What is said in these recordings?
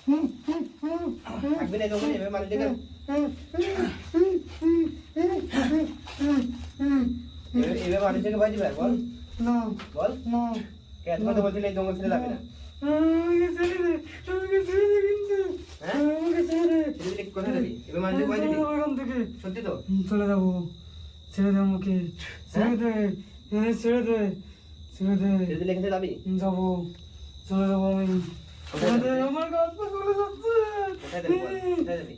থাকবি না জঙ্গলে এভাবে মানুষ দেখে এভাবে মানুষ দেখে ভয় দিবে বল না বল না কেন কথা বলছিস এই জঙ্গল ছেড়ে যাবে না আমাকে ছেড়ে দে কিন্তু হ্যাঁ আমাকে ছেড়ে দে ছেড়ে দিলে কোথায় যাবি এভাবে মানুষ দেখে ভয় দিবি এখান থেকে সত্যি তো চলে যাবো ছেড়ে দে আমাকে ছেড়ে দে ছেড়ে দে ছেড়ে দে ছেড়ে দিলে এখানে যাবি যাবো চলে যাবো আমি ছেড়ে দে আমার গাছ পা চলে যাচ্ছে কোথায় যাবি বল কোথায় যাবি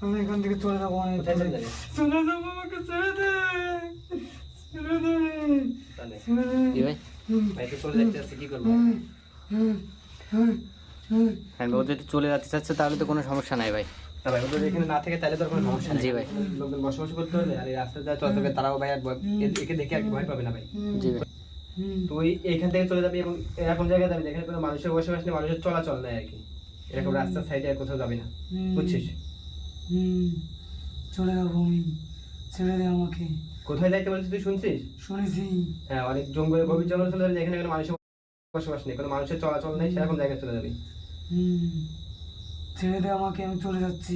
আমি এখান থেকে চলে যাবো অনেক কোথায় চলে যাবি চলে যাবো আমাকে ছেড়ে দে ছেড়ে দে তাহলে ছেড়ে দে কি ভাই ভাই তো চলে যাচ্ছে আজকে কি করবো হ্যাঁ ও যদি চলে যেতে চাচ্ছে তাহলে তো কোনো সমস্যা নাই ভাই। না ভাই ওদের এখানে না থেকে তাহলে তো আর কোনো সমস্যা নেই জি ভাই। লোকজন বসবাস করতে হলে আর এই রাস্তায় যায় চলাচল করে তারাও ভাই আর একে দেখে আর কি ভয় পাবে না ভাই জি ভাই। তুই এইখান থেকে চলে যাবি এবং এরকম জায়গায় যাবি যেখানে কোনো মানুষের বসবাস নেই মানুষের চলাচল নেই আর কি এরকম রাস্তার সাইডে আর কোথাও যাবি না বুঝছিস চলে যাবো আমি ছেড়ে দে আমাকে কোথায় যাইতে বলছিস তুই শুনছিস শুনেছি হ্যাঁ অনেক জঙ্গলে গভীর জঙ্গল চলে যাবি যেখানে কোনো মানুষের বসবাস নেই কোনো মানুষের চলাচল নেই সেরকম জায়গায় চলে যাবি ছেড়ে দে আমাকে আমি চলে যাচ্ছি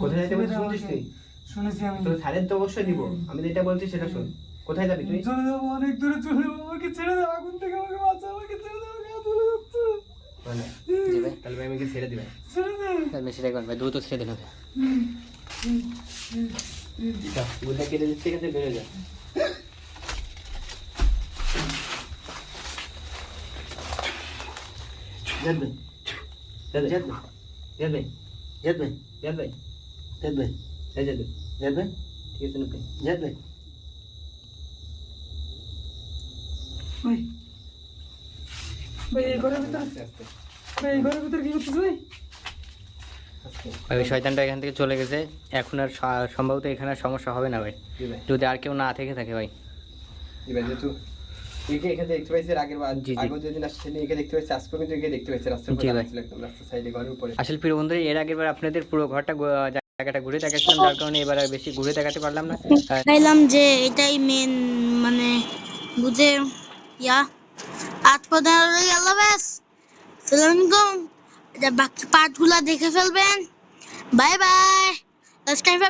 কোথায় যাইতে ছেড়ে বলছিস দে শুনছিস আমাকে। শুনেছি আমি তুই তোর স্যারের তো অবশ্যই দিব আমি যেটা বলছি সেটা শোন কোথায় যাবি তুই চলে যাবো অনেক দূরে চলে যাবো আমাকে ছেড়ে দে আগুন থেকে আমাকে বাঁচা আমাকে ছেড়ে দে আমাকে চলে যাচ্ছে মানে জি ভাই। তাহলে ভাই আমাকে ছেড়ে দিবে ছেড়ে দে তাহলে সেটাই করবেন ভাই, দ্রুত ছেড়ে দিন হবে। বুঝলে কেটে দিচ্ছে এখান থেকে বেরো যা জাত ভাই জাত ভাই জাত ভাই জাত ভাই জাত ভাই জাত ভাই এই জাত ভাই জাত ভাই ঠিক আছে না ভাই জাত ভাই ভাই ভাই এই ঘরের ভিতরে আস্তে আস্তে ভাই এই ঘরের ভিতরে কি করছিস ভাই আস্তে ভাই ওই শয়তানটা এখান থেকে চলে গেছে, এখন আর সম্ভবত এখানে আর সমস্যা হবে না ভাই, জি ভাই যদি আর কেউ না থেকে থাকে ভাই। জি ভাই যেহেতু একে এখানে দেখতে পাইছি এর আগের বার জি, জি। আগের যেদিন আসছে একে দেখতে পাইছি আজকে কিন্তু একে দেখতে পাইছি রাস্তার জি উপরে ভাই। ছিল একদম রাস্তার সাইডে ঘরের উপরে আসলে প্রিয় বন্ধুরা এর আগের বার আপনাদের পুরো ঘরটা জায়গাটা ঘুরে দেখাচ্ছিলাম, যার কারণে এবার আর বেশি ঘুরে দেখাতে পারলাম না। চাইলাম যে এটাই মেন মানে বুঝে ইয়া 8-15 আল্লাহ হাফেজ আসসালামু আলাইকুম এটা বাকি পার্টগুলো দেখে ফেলবেন বাই বাই সাবস্ক্রাইব